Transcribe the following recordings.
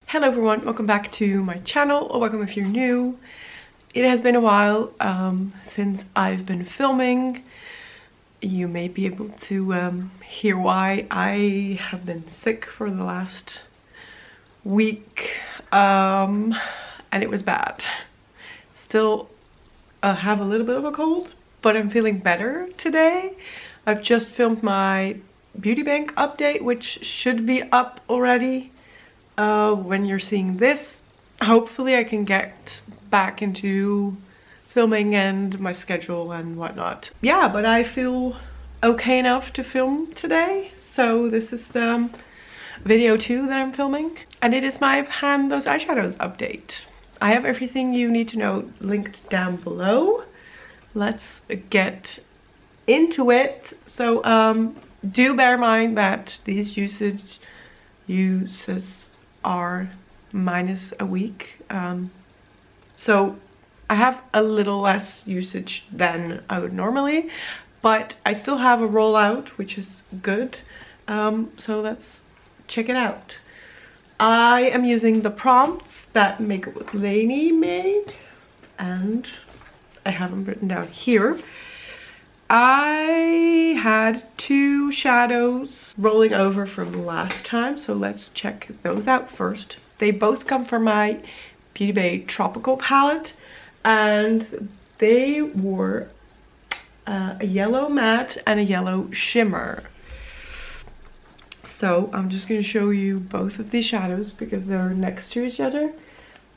Hello everyone, welcome back to my channel, or welcome if you're new. It has been a while since I've been filming. You may be able to hear why. I have been sick for the last week and it was bad. Still have a little bit of a cold, but I'm feeling better today. I've just filmed my beauty bank update, which should be up already. When you're seeing this, hopefully I can get back into filming and my schedule and whatnot. Yeah, but I feel okay enough to film today. So this is video 2 that I'm filming. And it is my Pan Those Eyeshadows update. I have everything you need to know linked down below. Let's get into it. So do bear in mind that these uses are minus a week, so I have a little less usage than I would normally, but I still have a rollout, which is good. So let's check it out. I am using the prompts that Makeup with Laney made, and I have them written down here. I had 2 shadows rolling over from last time, so let's check those out first. They both come from my Beauty Bay Tropical palette, and they were a yellow matte and a yellow shimmer. So I'm just going to show you both of these shadows because they're next to each other.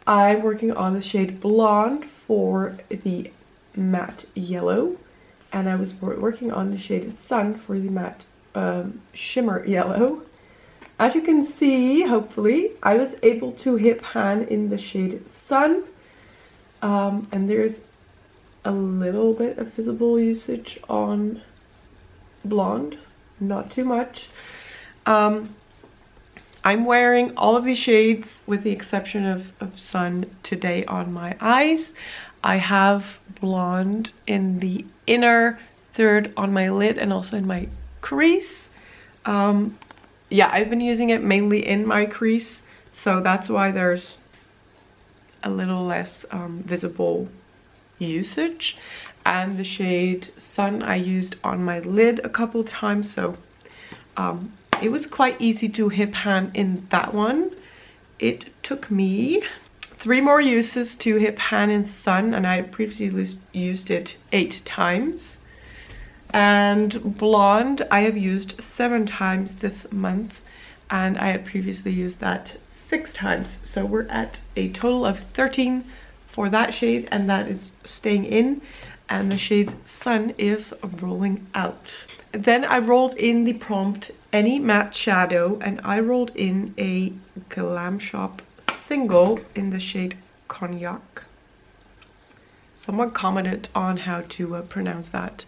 I'm working on the shade Blonde for the matte yellow, and I was working on the shade Sun for the matte shimmer yellow. As you can see, hopefully, I was able to hit pan in the shade Sun, and there's a little bit of visible usage on Blonde, not too much. I'm wearing all of these shades with the exception of Sun today on my eyes. I have Blonde in the inner third on my lid and also in my crease. Yeah, I've been using it mainly in my crease, so that's why there's a little less visible usage. And the shade Sun I used on my lid a couple times, so it was quite easy to hit pan in that one. It took me 3 more uses to hit pan in Sun, and I previously used it 8 times. And Blonde I have used 7 times this month, and I had previously used that 6 times. So we're at a total of 13 for that shade, and that is staying in, and the shade Sun is rolling out. Then I rolled in the prompt Any Matte Shadow, and I rolled in a Glam Shop single in the shade Cognac. Someone commented on how to pronounce that.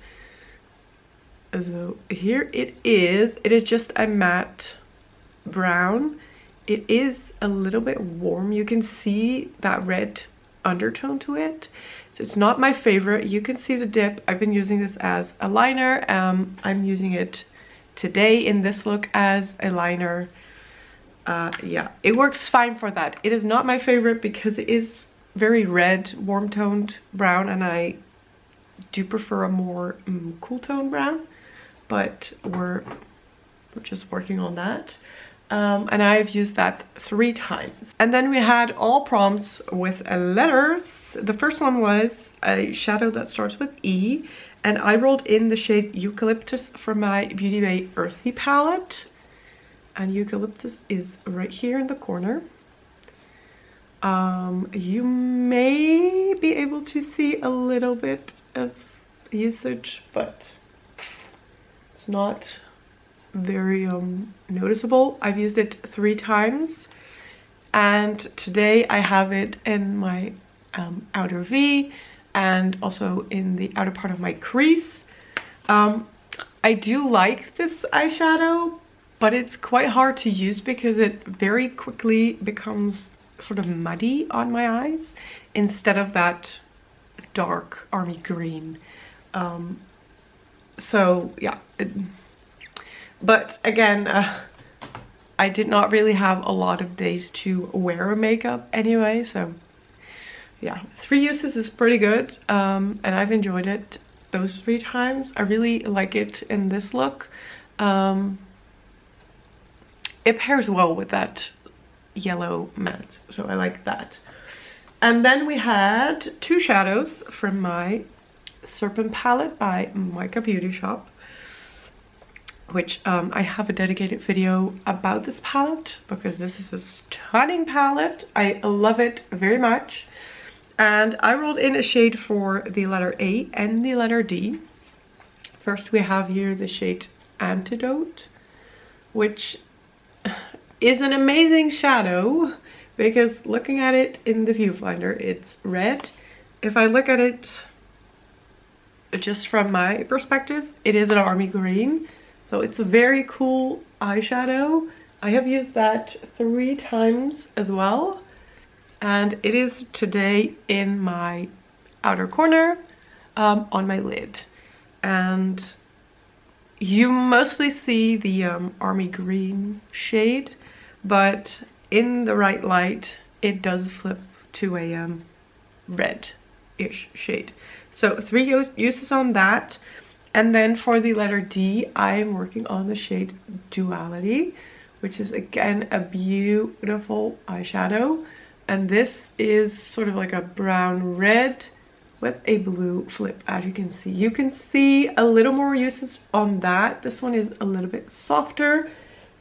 So here it is. It is just a matte brown. It is a little bit warm. You can see that red undertone to it. So it's not my favorite. You can see the dip. I've been using this as a liner. I'm using it today in this look as a liner. Yeah, it works fine for that. It is not my favorite because it is very red, warm toned brown, and I do prefer a more cool tone brown, but we're just working on that. And I've used that 3 times. And then we had all prompts with letters. The first one was a shadow that starts with E, and I rolled in the shade Eucalyptus from my Beauty Bay Earthy palette. And Eucalyptus is right here in the corner. You may be able to see a little bit of usage, but it's not very noticeable. I've used it 3 times, and today I have it in my outer V and also in the outer part of my crease. I do like this eyeshadow, but it's quite hard to use because it very quickly becomes sort of muddy on my eyes instead of that dark army green. So yeah, but again, I did not really have a lot of days to wear a makeup anyway, so yeah, 3 uses is pretty good, and I've enjoyed it those 3 times. I really like it in this look. It pairs well with that yellow matte, so I like that. And then we had 2 shadows from my Serpent palette by Mica Beauty Shop, which I have a dedicated video about this palette because this is a stunning palette. I love it very much. And I rolled in a shade for the letter A and the letter D. First we have here the shade Antidote, which is an amazing shadow because looking at it in the viewfinder, it's red. If I look at it just from my perspective, it is an army green. So it's a very cool eyeshadow. I have used that 3 times as well. And it is today in my outer corner on my lid. And you mostly see the army green shade, but in the right light, it does flip to a red-ish shade. So 3 uses on that. And then for the letter D, I am working on the shade Duality, which is again a beautiful eyeshadow. And this is sort of like a brown red with a blue flip, as you can see. You can see a little more uses on that. This one is a little bit softer,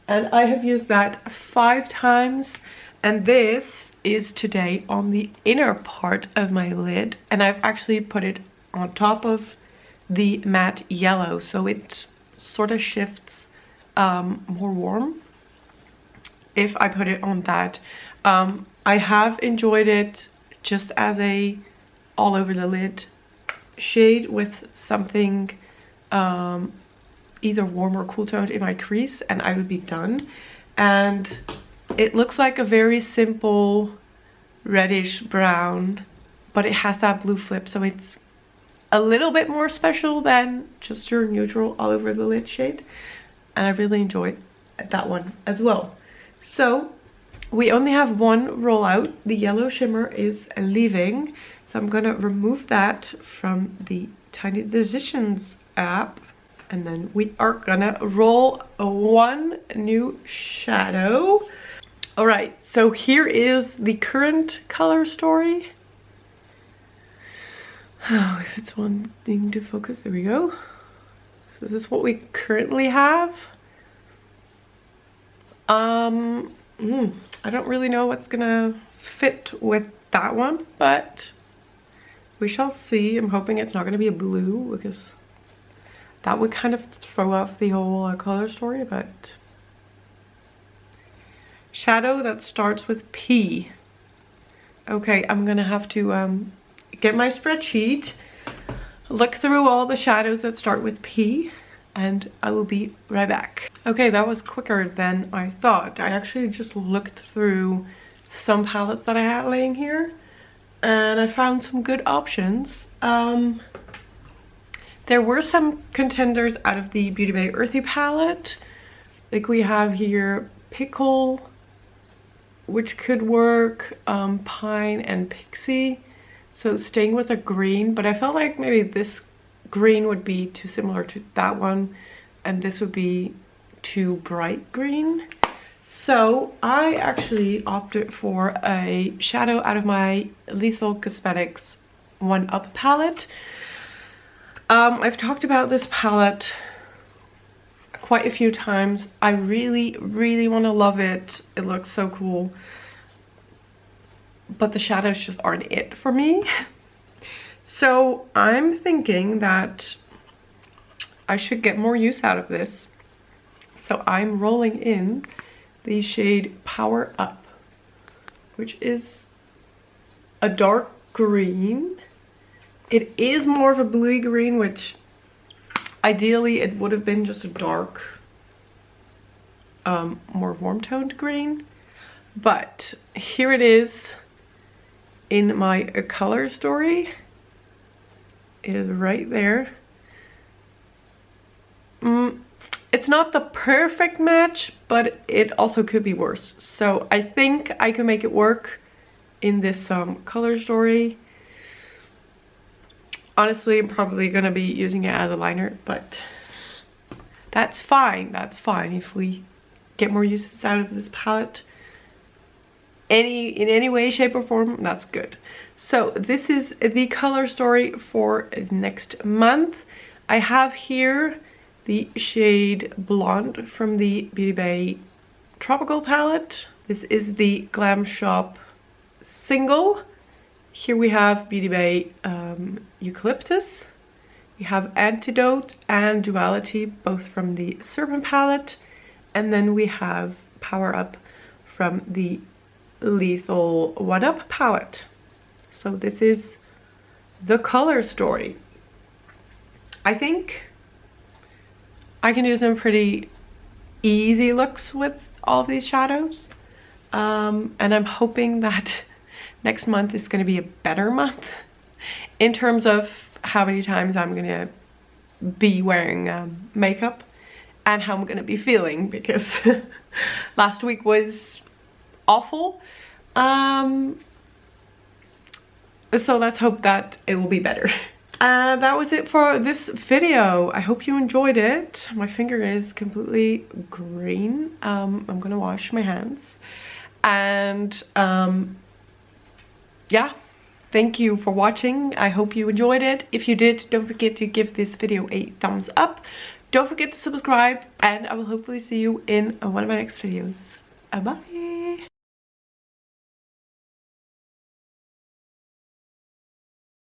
and I have used that 5 times. And this is today on the inner part of my lid, and I've actually put it on top of the matte yellow, so it sort of shifts more warm if I put it on that. I have enjoyed it just as a all over the lid shade with something either warm or cool toned in my crease, and I would be done. And it looks like a very simple reddish brown, but it has that blue flip, so it's a little bit more special than just your neutral all over the lid shade, and I really enjoyed that one as well. So we only have 1 rollout. The yellow shimmer is leaving, so I'm gonna remove that from the Tiny Decisions app, and then we are gonna roll 1 new shadow. All right, so here is the current color story. Oh, if it's wanting to focus, there we go. So this is what we currently have. I don't really know what's gonna fit with that one, but we shall see. I'm hoping it's not gonna be a blue because that would kind of throw off the whole color story, but shadow that starts with P. Okay, I'm gonna have to get my spreadsheet, look through all the shadows that start with P, and I will be right back. Okay, that was quicker than I thought. I actually just looked through some palettes that I had laying here, and I found some good options. There were some contenders out of the Beauty Bay Earthy palette. Like we have here Pickle, which could work, Pine and Pixie. So staying with a green, but I felt like maybe this green would be too similar to that one, and this would be too bright green. So I actually opted for a shadow out of my Lethal Cosmetics 1-Up palette. I've talked about this palette quite a few times. I really, really want to love it. It looks so cool. But the shadows just aren't it for me. So I'm thinking that I should get more use out of this. So I'm rolling in the shade Power Up, which is a dark green. It is more of a bluey green, which ideally it would have been just a dark, more warm toned green. But here it is in my color story. It is right there. It's It's not the perfect match, but it also could be worse. So I think I can make it work in this color story. Honestly, I'm probably gonna be using it as a liner, but that's fine. That's fine if we get more uses out of this palette. In any way, shape or form, that's good. So this is the color story for next month. I have here the shade Blonde from the Beauty Bay Tropical palette. This is the Glam Shop single. Here we have Beauty Bay Eucalyptus. We have Antidote and Duality, both from the Serpent palette. And then we have Power Up from the Lethal 1-Up palette. So this is the color story. I think I can do some pretty easy looks with all of these shadows. And I'm hoping that next month is going to be a better month in terms of how many times I'm going to be wearing makeup and how I'm going to be feeling, because last week was awful. So let's hope that it will be better. That was it for this video. I hope you enjoyed it. My finger is completely green. I'm gonna wash my hands. And yeah, thank you for watching. I hope you enjoyed it. If you did, don't forget to give this video a thumbs up. Don't forget to subscribe, and I will hopefully see you in one of my next videos. Bye.